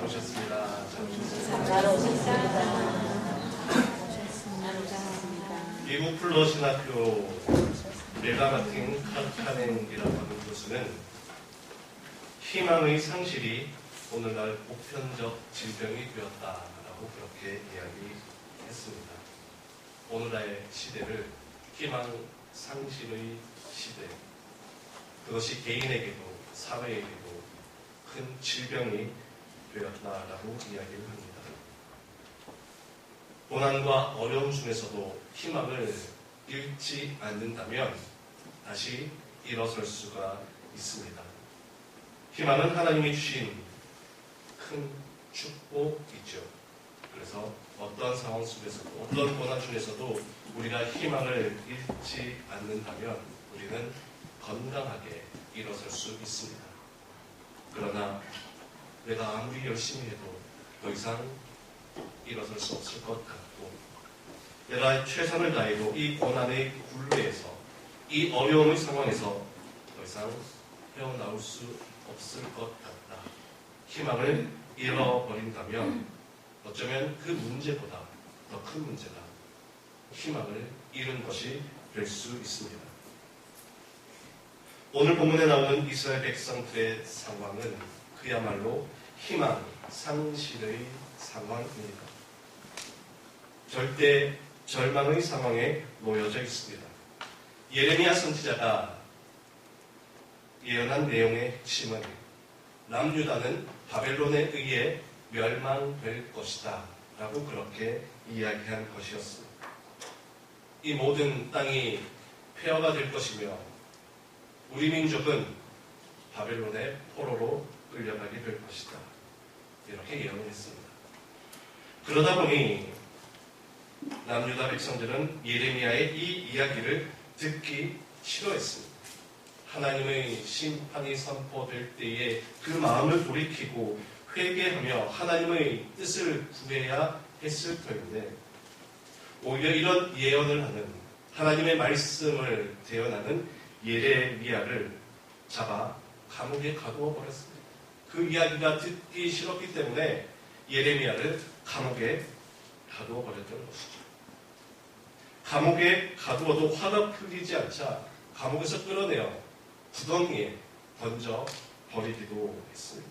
오셨습니다. 잘 오셨습니다. 미국 플러 신학교 메가마틴 카카넨이라고 하는 교수는 희망의 상실이 오늘날 보편적 질병이 되었다라고 그렇게 이야기했습니다. 오늘날의 시대를 희망 상실의 시대, 그것이 개인에게도 사회에게도 큰 질병이 되었다라고 이야기를 합니다. 고난과 어려움 중에서도 희망을 잃지 않는다면 다시 일어설 수가 있습니다. 희망은 하나님이 주신 큰 축복이죠. 그래서 어떤 상황 속에서도 어떤 고난 중에서도 우리가 희망을 잃지 않는다면 우리는 건강하게 일어설 수 있습니다. 그러나 내가 아무리 열심히 해도 더 이상 일어설 수 없을 것 같고, 내가 최선을 다해도 이 고난의 굴레에서, 이 어려움의 상황에서 더 이상 헤어나올 수 없을 것 같다. 희망을 잃어버린다면 어쩌면 그 문제보다 더 큰 문제가 희망을 잃은 것이 될 수 있습니다. 오늘 본문에 나오는 이스라엘 백성들의 상황은 그야말로 희망 상실의 상황입니다. 절대 절망의 상황에 놓여져 있습니다. 예레미야 선지자가 예언한 내용의 핵심은 남유다는 바벨론에 의해 멸망될 것이다 라고 그렇게 이야기한 것이었습니다. 이 모든 땅이 폐허가 될 것이며 우리 민족은 바벨론의 포로로 끌려가게 될 것이다, 이렇게 예언을 했습니다. 그러다 보니 남유다 백성들은 예레미야의 이 이야기를 듣기 싫어했습니다. 하나님의 심판이 선포될 때에 그 마음을 돌이키고 회개하며 하나님의 뜻을 구해야 했을 터인데, 오히려 이런 예언을 하는, 하나님의 말씀을 대언하는 예레미야를 잡아 감옥에 가두어 버렸습니다. 그 이야기가 듣기 싫었기 때문에 예레미야를 감옥에 가두어 버렸던 것이죠. 감옥에 가두어도 화가 풀리지 않자 감옥에서 끌어내어 구덩이에 던져 버리기도 했습니다.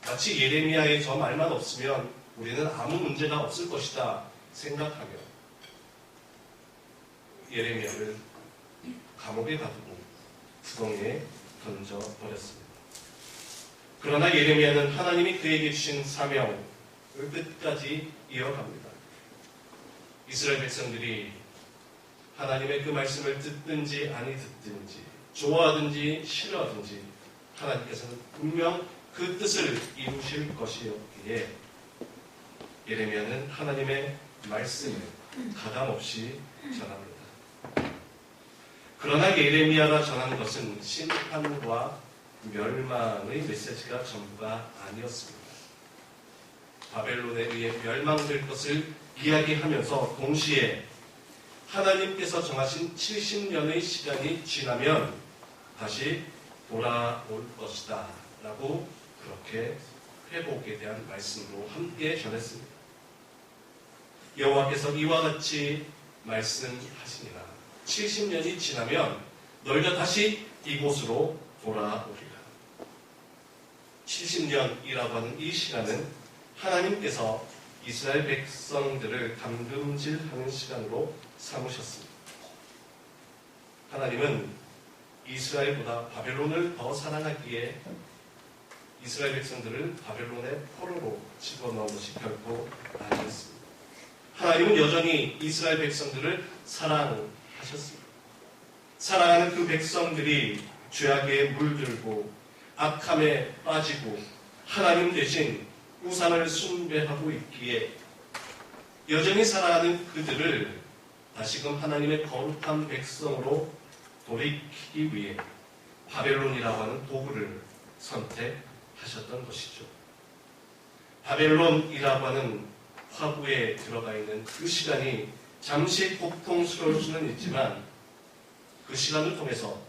마치 예레미야의 저 말만 없으면 우리는 아무 문제가 없을 것이다 생각하며 예레미야를 감옥에 가두고 구덩이에 던져 버렸습니다. 그러나 예레미야는 하나님이 그에게 주신 사명을 끝까지 이어갑니다. 이스라엘 백성들이 하나님의 그 말씀을 듣든지 아니 듣든지, 좋아하든지 싫어하든지 하나님께서는 분명 그 뜻을 이루실 것이었기에 예레미야는 하나님의 말씀을 가감없이 전합니다. 그러나 예레미야가 전한 것은 심판과 멸망의 메시지가 전부가 아니었습니다. 바벨론에 의해 멸망될 것을 이야기하면서 동시에 하나님께서 정하신 70년의 시간이 지나면 다시 돌아올 것이다 라고 그렇게 회복에 대한 말씀으로 함께 전했습니다. 여호와께서 이와 같이 말씀하시니라. 70년이 지나면 너희가 다시 이곳으로 돌아오리라. 70년이라고 하는 이 시간은 하나님께서 이스라엘 백성들을 감금질하는 시간으로 삼으셨습니다. 하나님은 이스라엘보다 바벨론을 더 사랑하기에 이스라엘 백성들을 바벨론의 포로로 집어넣은 것이 결코 아니었습니다. 하나님은 여전히 이스라엘 백성들을 사랑하셨습니다. 사랑하는 그 백성들이 죄악에 물들고 악함에 빠지고 하나님 대신 우상을 숭배하고 있기에 여전히 사랑하는 그들을 다시금 하나님의 거룩한 백성으로 돌이키기 위해 바벨론이라고 하는 도구를 선택하셨던 것이죠. 바벨론이라고 하는 화구에 들어가 있는 그 시간이 잠시 고통스러울 수는 있지만 그 시간을 통해서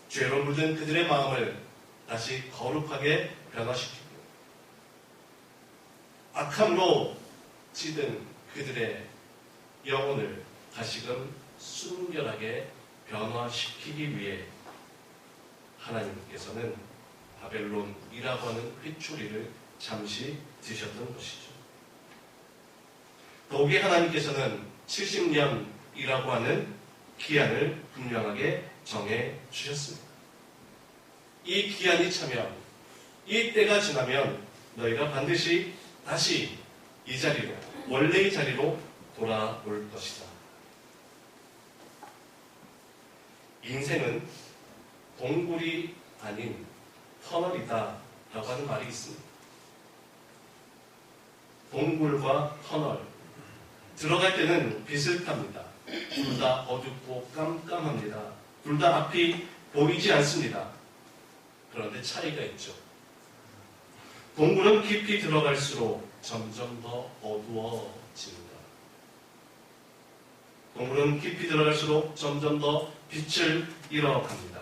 죄로 물든 그들의 마음을 다시 거룩하게 변화시키고 악함으로 찌든 그들의 영혼을 다시금 순결하게 변화시키기 위해 하나님께서는 바벨론이라고 하는 휘초리를 잠시 드셨던 것이죠. 더욱이 하나님께서는 70년이라고 하는 기한을 분명하게 정해 주셨습니다. 이 기한이 차면, 이 때가 지나면 너희가 반드시 다시 이 자리로, 원래의 자리로 돌아올 것이다. 인생은 동굴이 아닌 터널이다 라고 하는 말이 있습니다. 동굴과 터널, 들어갈 때는 비슷합니다. 둘 다 어둡고 깜깜합니다. 둘 다 앞이 보이지 않습니다. 그런데 차이가 있죠. 동굴은 깊이 들어갈수록 점점 더 어두워집니다. 동굴은 깊이 들어갈수록 점점 더 빛을 잃어갑니다.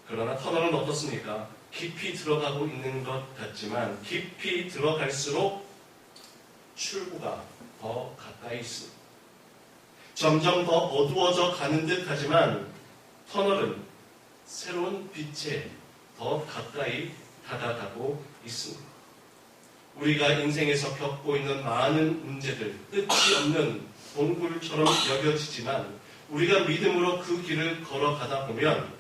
그러나 터널은 어떻습니까? 깊이 들어가고 있는 것 같지만 깊이 들어갈수록 출구가 더 가까이 있습니다. 점점 더 어두워져 가는 듯 하지만 터널은 새로운 빛에 더 가까이 다가가고 있습니다. 우리가 인생에서 겪고 있는 많은 문제들, 끝이 없는 동굴처럼 여겨지지만 우리가 믿음으로 그 길을 걸어가다 보면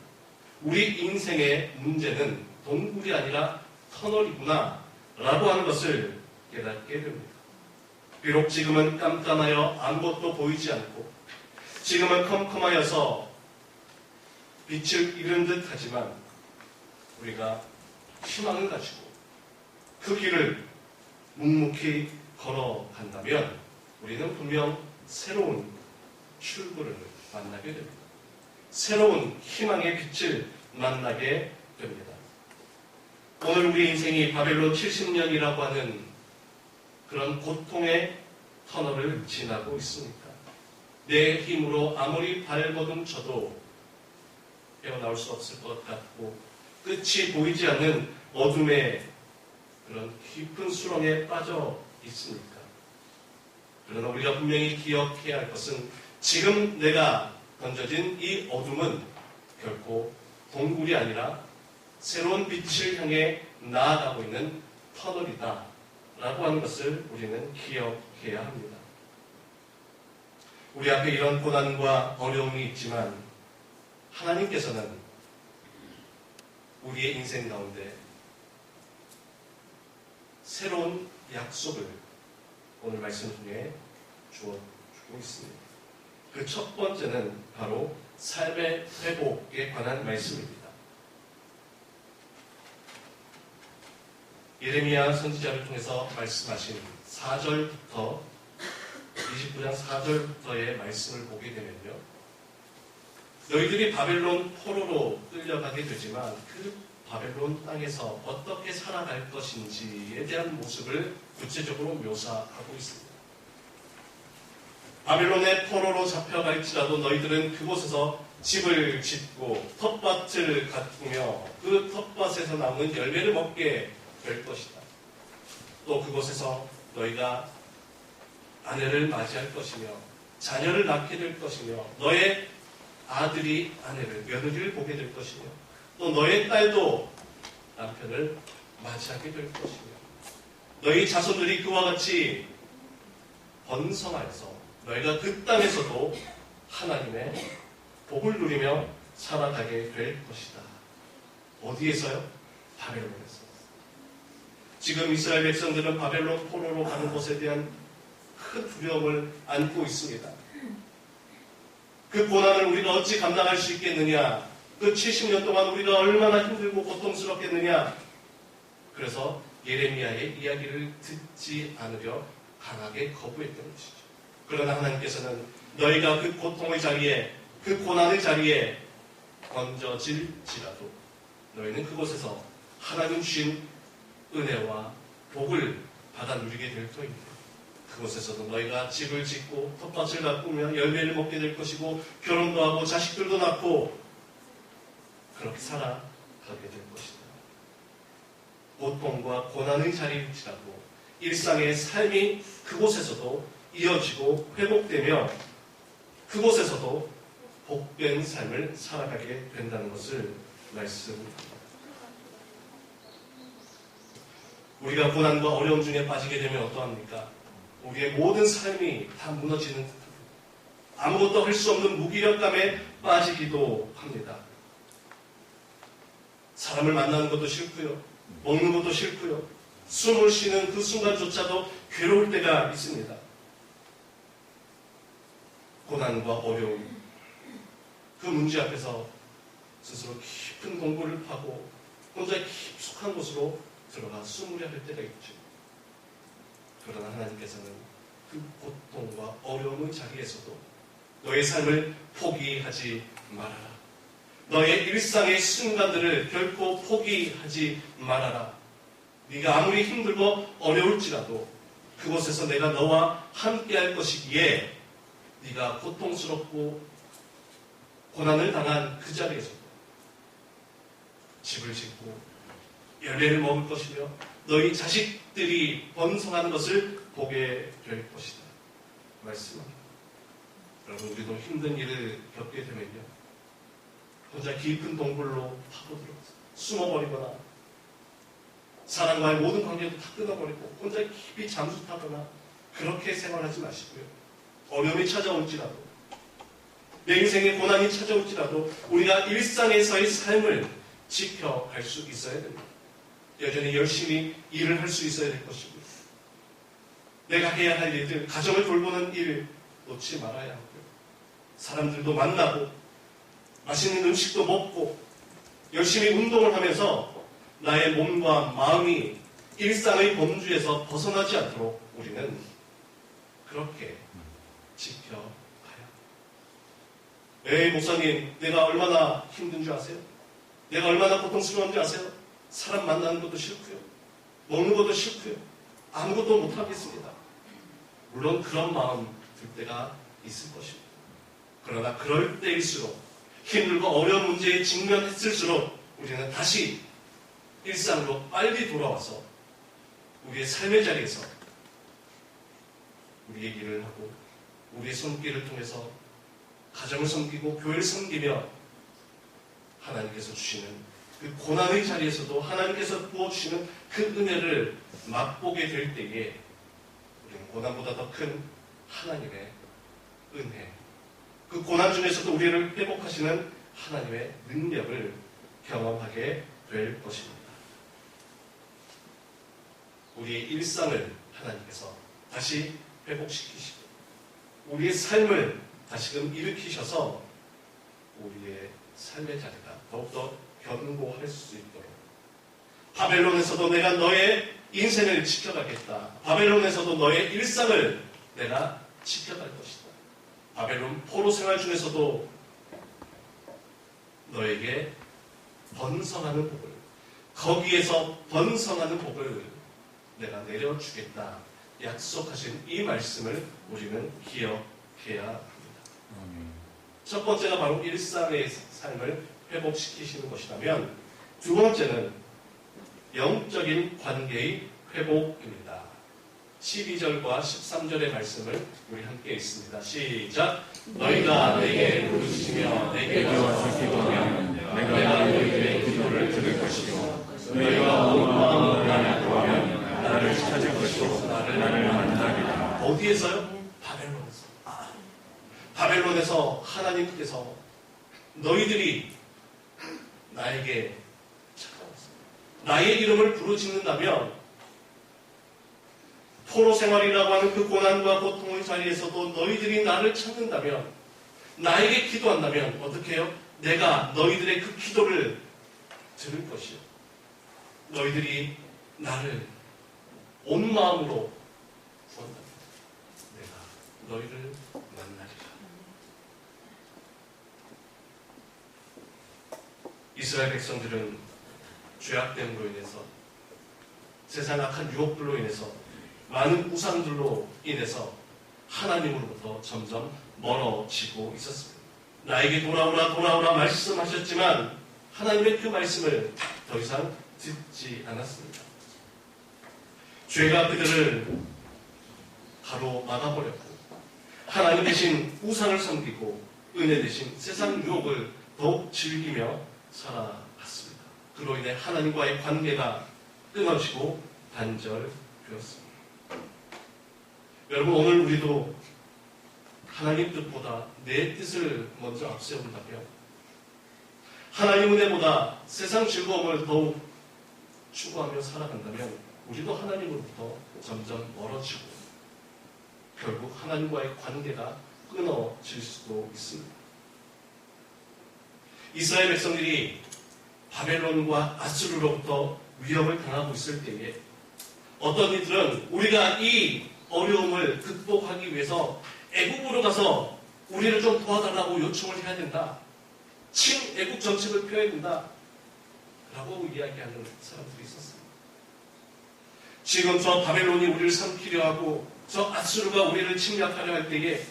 우리 인생의 문제는 동굴이 아니라 터널이구나 라고 하는 것을 깨닫게 됩니다. 비록 지금은 깜깜하여 아무것도 보이지 않고 지금은 컴컴하여서 빛을 잃은 듯 하지만 우리가 희망을 가지고 그 길을 묵묵히 걸어간다면 우리는 분명 새로운 출구를 만나게 됩니다. 새로운 희망의 빛을 만나게 됩니다. 오늘 우리 인생이 바벨론 70년이라고 하는 그런 고통의 터널을 지나고 있습니까? 내 힘으로 아무리 발버둥 쳐도 헤어나올 수 없을 것 같고 끝이 보이지 않는 어둠의 그런 깊은 수렁에 빠져 있습니까? 그러나 우리가 분명히 기억해야 할 것은 지금 내가 던져진 이 어둠은 결코 동굴이 아니라 새로운 빛을 향해 나아가고 있는 터널이다 라고 하는 것을 우리는 기억해야 합니다. 우리 앞에 이런 고난과 어려움이 있지만 하나님께서는 우리의 인생 가운데 새로운 약속을 오늘 말씀 중에 주어주고 있습니다. 그 첫 번째는 바로 삶의 회복에 관한 말씀입니다. 예레미야 선지자를 통해서 말씀하신 4절부터 29장 4절부터의 말씀을 보게 되면요. 너희들이 바벨론 포로로 끌려가게 되지만 그 바벨론 땅에서 어떻게 살아갈 것인지에 대한 모습을 구체적으로 묘사하고 있습니다. 바벨론의 포로로 잡혀갈지라도 너희들은 그곳에서 집을 짓고 텃밭을 가꾸며 그 텃밭에서 나오는 열매를 먹게 될 것이다. 또 그곳에서 너희가 아내를 맞이할 것이며 자녀를 낳게 될 것이며 너의 아들이 아내를 며느리를 보게 될 것이며 또 너의 딸도 남편을 맞이하게 될 것이며 너희 자손들이 그와 같이 번성하여서 너희가 그 땅에서도 하나님의 복을 누리며 살아가게 될 것이다. 어디에서요? 바벨론에서. 지금 이스라엘 백성들은 바벨론 포로로 가는 것에 대한 큰 두려움을 안고 있습니다. 그 고난을 우리가 어찌 감당할 수 있겠느냐? 그 70년 동안 우리가 얼마나 힘들고 고통스럽겠느냐? 그래서 예레미야의 이야기를 듣지 않으려 강하게 거부했던 것이죠. 그러나 하나님께서는 너희가 그 고통의 자리에, 그 고난의 자리에 던져질지라도 너희는 그곳에서 하나님 주신 은혜와 복을 받아 누리게 될 터입니다. 그곳에서도 너희가 집을 짓고 텃밭을 가꾸며 열매를 먹게 될 것이고 결혼도 하고 자식들도 낳고 그렇게 살아가게 될 것이다. 고통과 고난의 자리일지라도 일상의 삶이 그곳에서도 이어지고 회복되며 그곳에서도 복된 삶을 살아가게 된다는 것을 말씀합니다. 우리가 고난과 어려움 중에 빠지게 되면 어떠합니까? 우리의 모든 삶이 다 무너지는 듯합니다. 아무것도 할 수 없는 무기력감에 빠지기도 합니다. 사람을 만나는 것도 싫고요. 먹는 것도 싫고요. 숨을 쉬는 그 순간조차도 괴로울 때가 있습니다. 고난과 어려움, 그 문제 앞에서 스스로 깊은 공부를 하고 혼자 깊숙한 곳으로 들어가 숨으려 할 때가 있죠. 그러나 하나님께서는 그 고통과 어려움의 자리에서도 너의 삶을 포기하지 말아라. 너의 일상의 순간들을 결코 포기하지 말아라. 네가 아무리 힘들고 어려울지라도 그곳에서 내가 너와 함께할 것이기에 네가 고통스럽고 고난을 당한 그 자리에서도 집을 짓고 열매를 먹을 것이며 너희 자식들이 번성하는 것을 보게 될 것이다. 말씀합니다. 여러분, 우리도 힘든 일을 겪게 되면요, 혼자 깊은 동굴로 파고들어서 숨어버리거나 사람과의 모든 관계도 다 끊어버리고 혼자 깊이 잠수타거나 그렇게 생활하지 마시고요. 어려움이 찾아올지라도 내 인생에 고난이 찾아올지라도 우리가 일상에서의 삶을 지켜갈 수 있어야 됩니다. 여전히 열심히 일을 할 수 있어야 될 것이고요. 내가 해야 할 일들, 가정을 돌보는 일 놓지 말아야 하고요. 사람들도 만나고 맛있는 음식도 먹고 열심히 운동을 하면서 나의 몸과 마음이 일상의 범주에서 벗어나지 않도록 우리는 그렇게 지켜가야 합니다. 에이, 목사님, 내가 얼마나 힘든 줄 아세요? 내가 얼마나 고통스러운 줄 아세요? 사람 만나는 것도 싫고요. 먹는 것도 싫고요. 아무것도 못하겠습니다. 물론 그런 마음 들 때가 있을 것입니다. 그러나 그럴 때일수록 힘들고 어려운 문제에 직면했을수록 우리는 다시 일상으로 빨리 돌아와서 우리의 삶의 자리에서 우리의 일을 하고 우리의 손길을 통해서 가정을 섬기고 교회를 섬기며 하나님께서 주시는 그 고난의 자리에서도 하나님께서 부어주시는 그 은혜를 맛보게 될 때에 우리는 고난보다 더 큰 하나님의 은혜, 그 고난 중에서도 우리를 회복하시는 하나님의 능력을 경험하게 될 것입니다. 우리의 일상을 하나님께서 다시 회복시키시고 우리의 삶을 다시금 일으키셔서 우리의 삶의 자리가 더욱더 견고할 수 있도록 바벨론에서도 내가 너의 인생을 지켜가겠다. 바벨론에서도 너의 일상을 내가 지켜갈 것이다. 바벨론 포로 생활 중에서도 너에게 번성하는 복을, 거기에서 번성하는 복을 내가 내려주겠다. 약속하신 이 말씀을 우리는 기억해야 합니다. 첫 번째가 바로 일상의 삶을 회복시키시는 것이라면 두 번째는 영적인 관계의 회복입니다. 12절과 13절의 말씀을 우리 함께 읽습니다. 시작. 너희가 내게 부르시며 내게 와서 기도하면 내가 너희들의 기도를 들을 것이요 너희가 온 마음으로 나를 구하면 나를 찾을 것이요 나를 만나리라. 어디에서요? 바벨론에서. 바벨론에서 하나님께서 너희들이 나에게 찾아왔어. 나의 이름을 부르짖는다면 포로 생활이라고 하는 그 고난과 고통의 자리에서도 너희들이 나를 찾는다면, 나에게 기도한다면 어떻게 해요? 내가 너희들의 그 기도를 들을 것이요. 너희들이 나를 온 마음으로 구한다면 내가 너희를 만나리라. 이스라엘 백성들은 죄악됨으로 인해서 세상 악한 유혹들로 인해서 많은 우상들로 인해서 하나님으로부터 점점 멀어지고 있었습니다. 나에게 돌아오라 돌아오라 말씀하셨지만 하나님의 그 말씀을 더 이상 듣지 않았습니다. 죄가 그들을 가로막아버렸고 하나님 대신 우상을 섬기고 은혜 대신 세상 유혹을 더욱 즐기며 살아갔습니다. 그로 인해 하나님과의 관계가 끊어지고 단절되었습니다. 여러분, 오늘 우리도 하나님 뜻보다 내 뜻을 먼저 앞세운다며 하나님 은혜보다 세상 즐거움을 더욱 추구하며 살아간다면 우리도 하나님으로부터 점점 멀어지고 결국 하나님과의 관계가 끊어질 수도 있습니다. 이스라엘 백성들이 바벨론과 아수르로부터 위협을 당하고 있을 때에 어떤 이들은 우리가 이 어려움을 극복하기 위해서 애국으로 가서 우리를 좀 도와달라고 요청을 해야 된다. 친애국 정책을 펴야 된다. 라고 이야기하는 사람들이 있었습니다. 지금 저 바벨론이 우리를 삼키려 하고 저 아수르가 우리를 침략하려 할 때에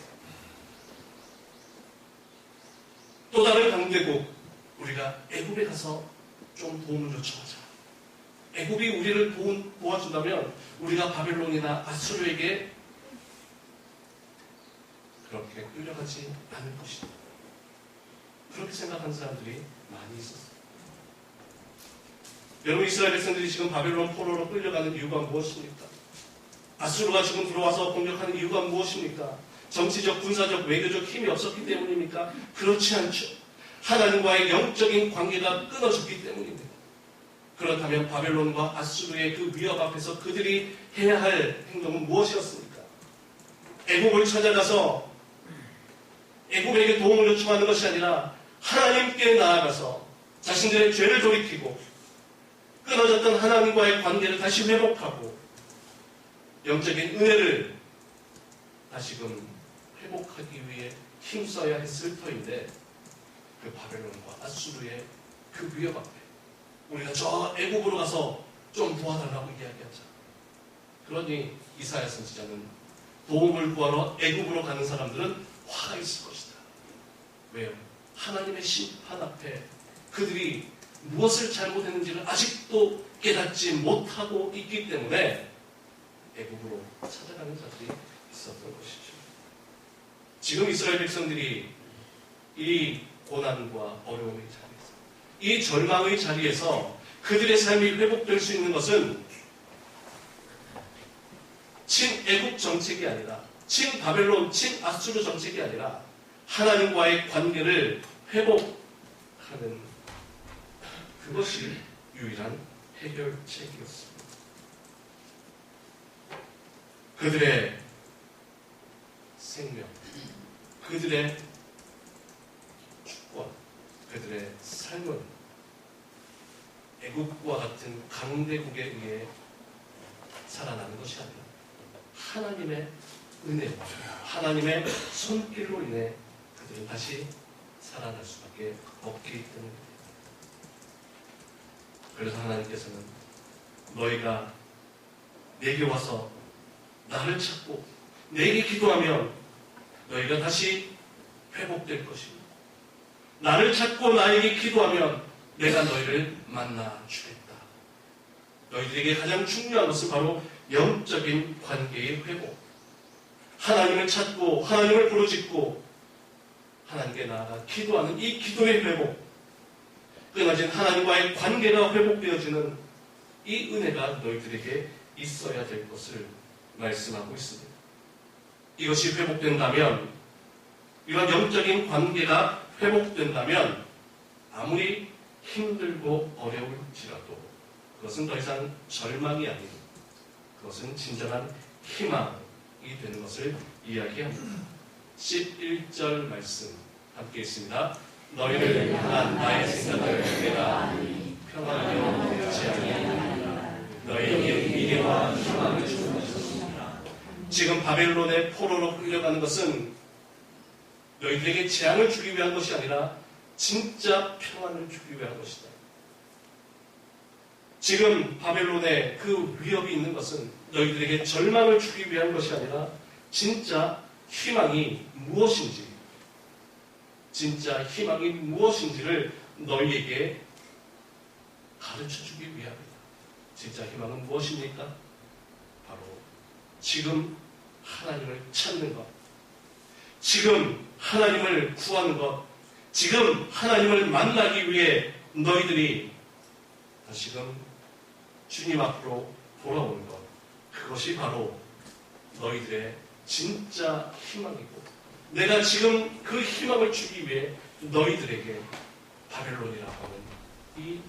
또 다른 강대국 우리가 애굽에 가서 좀 도움을 요청하자. 애굽이 우리를 도와준다면 우리가 바벨론이나 아수르에게 그렇게 끌려가지 않을 것이다. 그렇게 생각하는 사람들이 많이 있었습니다. 여러분, 이스라엘 백성들이 지금 바벨론 포로로 끌려가는 이유가 무엇입니까? 아수르가 지금 들어와서 공격하는 이유가 무엇입니까? 정치적, 군사적, 외교적 힘이 없었기 때문입니까? 그렇지 않죠. 하나님과의 영적인 관계가 끊어졌기 때문입니다. 그렇다면 바벨론과 아수르의 그 위협 앞에서 그들이 해야 할 행동은 무엇이었습니까? 애국을 찾아가서 애국에게 도움을 요청하는 것이 아니라 하나님께 나아가서 자신들의 죄를 돌이키고 끊어졌던 하나님과의 관계를 다시 회복하고 영적인 은혜를 다시금 회복하기 위해 힘써야 했을 터인데 그 바벨론과 아수르의 그 위협 앞에 우리가 저 애국으로 가서 좀 도와달라고 이야기하자. 그러니 이사야 선지자는 도움을 구하러 애국으로 가는 사람들은 화가 있을 것이다. 왜요? 하나님의 심판 앞에 그들이 무엇을 잘못했는지를 아직도 깨닫지 못하고 있기 때문에 애국으로 찾아가는 자들이 있었던 것이죠. 지금 이스라엘 백성들이 이 고난과 어려움의 자리에서, 이 절망의 자리에서 그들의 삶이 회복될 수 있는 것은 친애국 정책이 아니라, 친바벨론, 친아수르 정책이 아니라 하나님과의 관계를 회복하는 그것이 유일한 해결책이었습니다. 그들의 생명, 그들의 주권, 그들의 삶은 애국과 같은 강대국에 의해 살아나는 것이 아니라 하나님의 은혜, 하나님의 손길로 인해 그들은 다시 살아날 수밖에 없기 때문입니다. 그래서 하나님께서는 너희가 내게 와서 나를 찾고 내게 기도하면 너희가 다시 회복될 것이고 나를 찾고 나에게 기도하면 내가 너희를 만나 주겠다. 너희들에게 가장 중요한 것은 바로 영적인 관계의 회복. 하나님을 찾고 하나님을 부르짖고 하나님께 나아가 기도하는 이 기도의 회복. 끊어진 하나님과의 관계가 회복되어지는 이 은혜가 너희들에게 있어야 될 것을 말씀하고 있습니다. 이것이 회복된다면, 이런 영적인 관계가 회복된다면 아무리 힘들고 어려울지라도 그것은 더 이상 절망이 아니고 그것은 진정한 희망이 되는 것을 이야기합니다. 11절 말씀 함께 있습니다. 너희를 향한 나의 생각을 내가 평안하며 듣지 아니하리라. 너희에게 미래와 희망을 주는 것이니라. 지금 바벨론의 포로로 끌려가는 것은 너희들에게 재앙을 주기 위한 것이 아니라 진짜 평안을 주기 위한 것이다. 지금 바벨론의 그 위협이 있는 것은 너희들에게 절망을 주기 위한 것이 아니라 진짜 희망이 무엇인지, 진짜 희망이 무엇인지를 너희에게 가르쳐주기 위함이다. 진짜 희망은 무엇입니까? 바로 지금 하나님을 찾는 것, 지금 하나님을 구하는 것, 지금 하나님을 만나기 위해 너희들이 다시금 주님 앞으로 돌아오는 것, 그것이 바로 너희들의 진짜 희망이고, 내가 지금 그 희망을 주기 위해 너희들에게 바벨론이라고 하는 이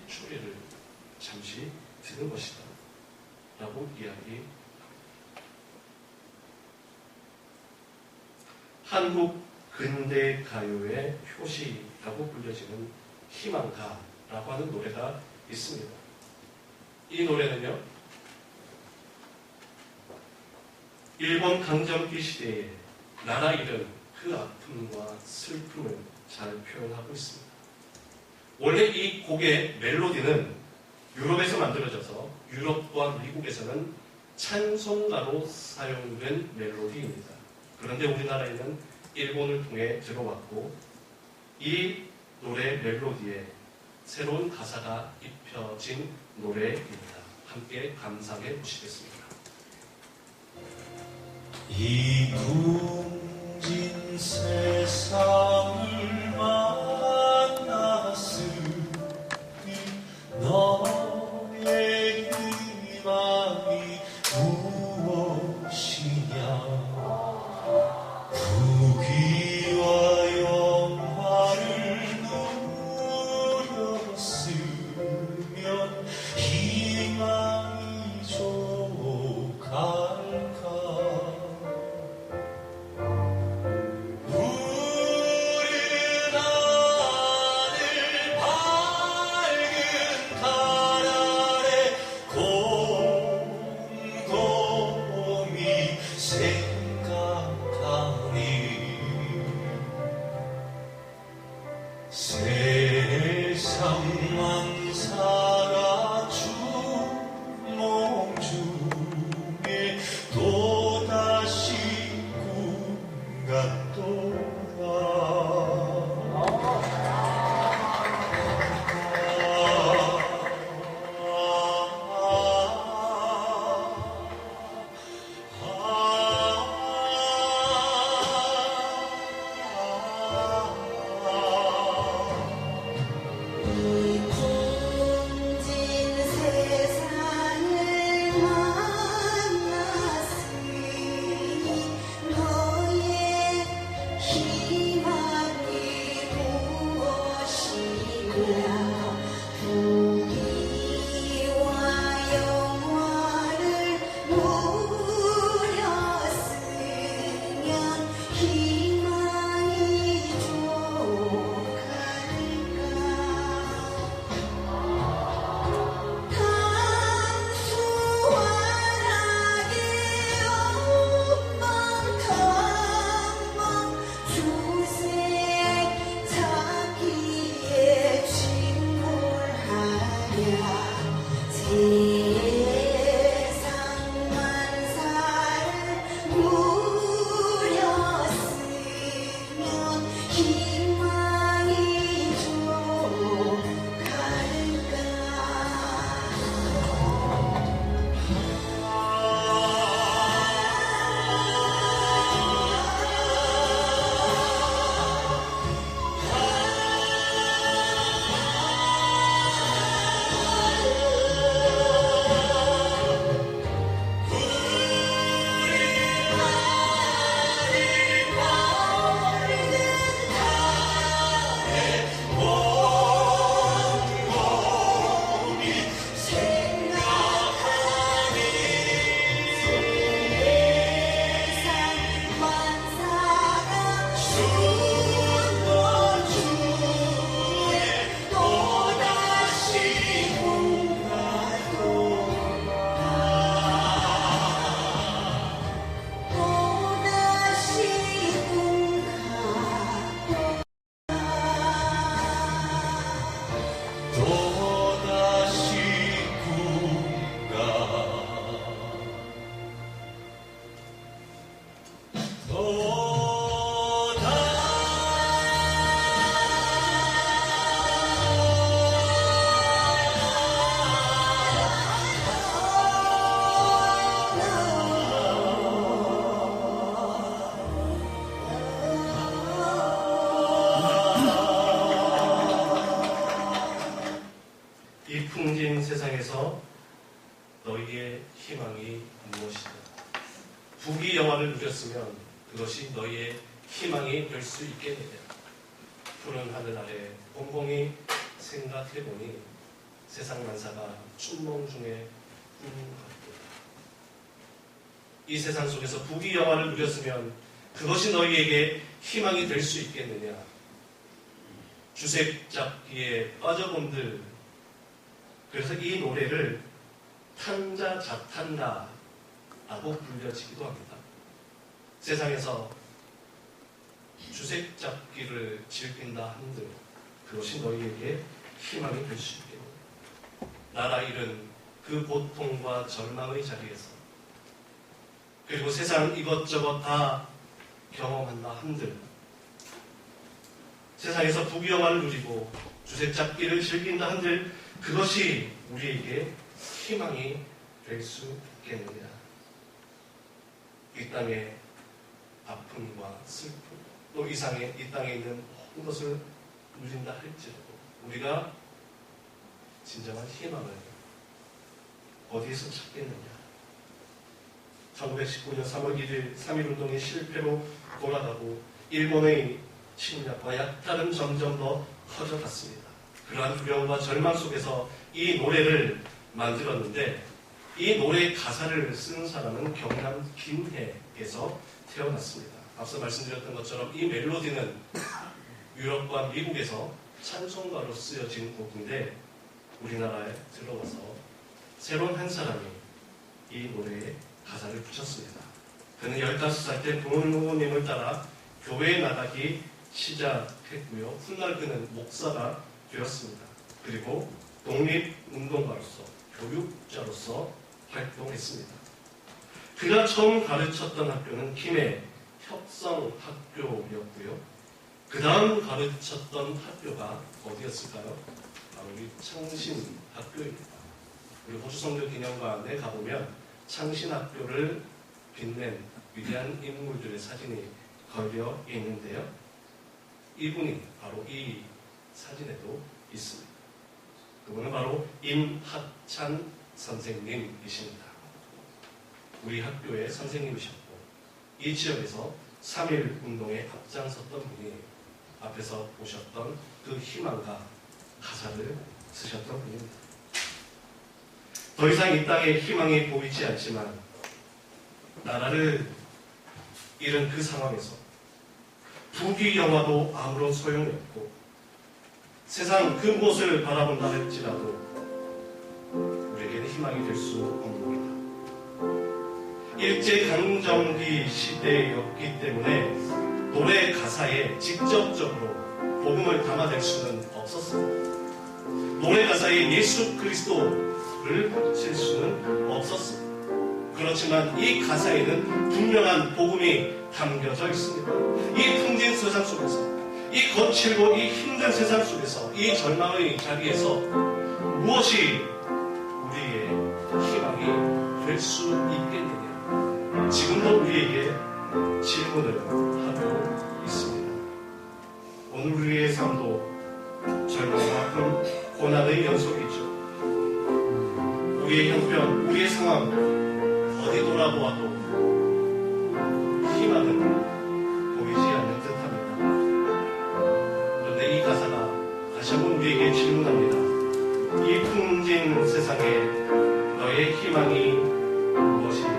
핏초리를 잠시 드는 것이다 라고 이야기합니다. 한국 근대 가요의 표시라고 불려지는 희망가라고 하는 노래가 있습니다. 이 노래는요, 일본 강점기 시대에 나라 잃은 그 아픔과 슬픔을 잘 표현하고 있습니다. 원래 이 곡의 멜로디는 유럽에서 만들어져서 유럽과 미국에서는 찬송가로 사용된 멜로디입니다. 그런데 우리나라에는 일본을 통해 들어왔고, 이 노래 멜로디에 새로운 가사가 입혀진 노래입니다. 함께 감상해 보시겠습니다. 이 궁진 세상을 만났으니 너의 희망이 무엇이냐. 부귀와 영화를 누렸으면 희망이 족할까. 세상만 살아 주몽 중에 또다시 꿈 같더라. 이 풍진 세상에서 너희의 희망이 무엇이다? 부귀 영화를 누렸으면 그것이 너희의 희망이 될 수 있겠느냐? 푸른 하늘 아래 곰곰이 생각해보니 세상 만사가 춘몽 중에 꿈 같도다. 이 세상 속에서 부귀 영화를 누렸으면 그것이 너희에게 희망이 될 수 있겠느냐? 주색 잡기에 빠져본들. 그래서 이 노래를 탄자 잡탄다 라고 불려지기도 합니다. 세상에서 주색 잡기를 즐긴다 한들 그것이 너희에게 희망이 될 수 있겠느냐? 나라 잃은 그 고통과 절망의 자리에서, 그리고 세상 이것저것 다 경험한다 한들, 세상에서 부귀영화를 누리고 주색 잡기를 즐긴다 한들 그것이 우리에게 희망이 될 수 있겠느냐? 이 땅의 아픔과 슬픔, 또 이 땅에 있는 모든 것을 누린다 할지라도 우리가 진정한 희망을 어디에서 찾겠느냐? 1919년 3월 1일 3.1운동의 실패로 돌아가고 일본의 침략과 약탈은 점점 더 커져갔습니다. 그러한 두려움과 절망 속에서 이 노래를 만들었는데, 이 노래 가사를 쓴 사람은 경남 김해에서 태어났습니다. 앞서 말씀드렸던 것처럼 이 멜로디는 유럽과 미국에서 찬송가로 쓰여진 곡인데 우리나라에 들어와서 새로운 한 사람이 이 노래에 가사를 붙였습니다. 그는 15살 때 부모님을 따라 교회에 나가기 시작했고요. 훗날 그는 목사가 되었습니다. 그리고 독립운동가로서, 교육자로서 활동했습니다. 그가 처음 가르쳤던 학교는 김해 혁성학교였고요. 그 다음 가르쳤던 학교가 어디였을까요? 바로 이 창신학교입니다. 우리 호주성교기념관에 가보면 창신학교를 빛낸 위대한 인물들의 사진이 걸려 있는데요. 이분이 바로 이 사진에도 있습니다. 그분은 바로 임학찬 선생님이십니다. 우리 학교의 선생님이셨고 이 지역에서 3.1 운동에 앞장섰던 분이 앞에서 보셨던 그 희망과 가사를 쓰셨던 분입니다. 더 이상 이 땅에 희망이 보이지 않지만 나라를 잃은 그 상황에서 부귀영화도 아무런 소용이 없고 세상 그 무엇을 바라본다 할지라도 우리에게는 희망이 될 수 없는 겁니다. 일제강점기 시대였기 때문에 노래 가사에 직접적으로 복음을 담아낼 수는 없었습니다. 노래 가사에 예수 그리스도를 붙일 수는 없었습니다. 그렇지만 이 가사에는 분명한 복음이 담겨져 있습니다. 이 풍진 세상 속에서, 이 거칠고 이 힘든 세상 속에서, 이 절망의 자리에서 무엇이 우리의 희망이 될 수 있겠느냐? 지금도 우리에게 질문을 하고 있습니다. 오늘 우리의 삶도 절망과 아픔, 고난의 연속이죠. 우리의 형편, 우리의 상황 어디 돌아보아도 희망은 보이지 않는 듯합니다. 그런데 이 가사가 다시 한번 우리에게 질문합니다. 이 풍진 세상에 너의 희망이 무엇이냐?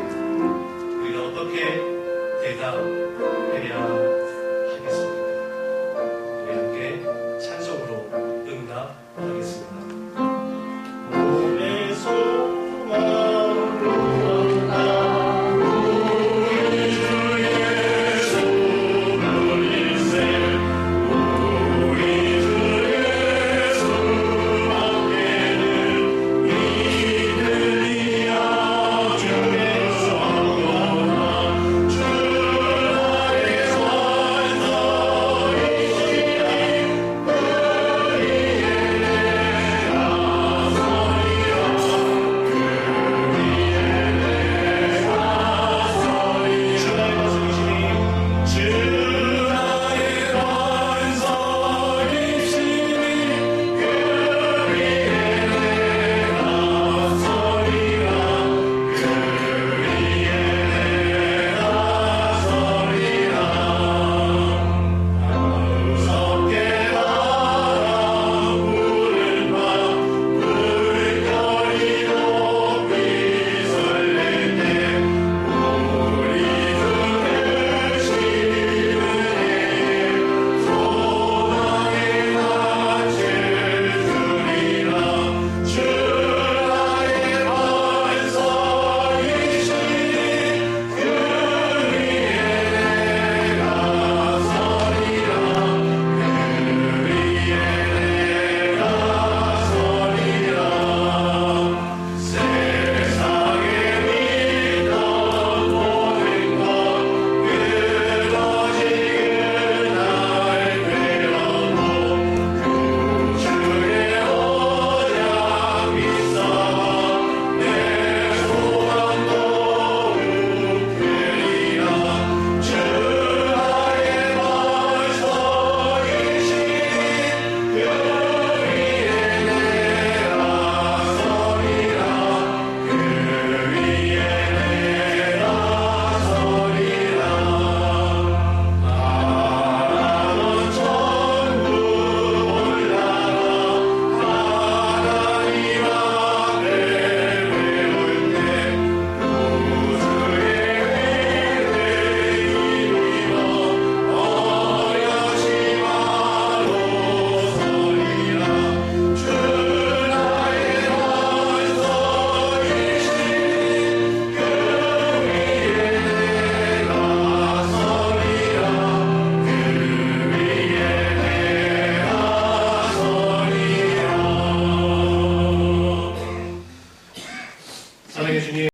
우리가 어떻게 대답해야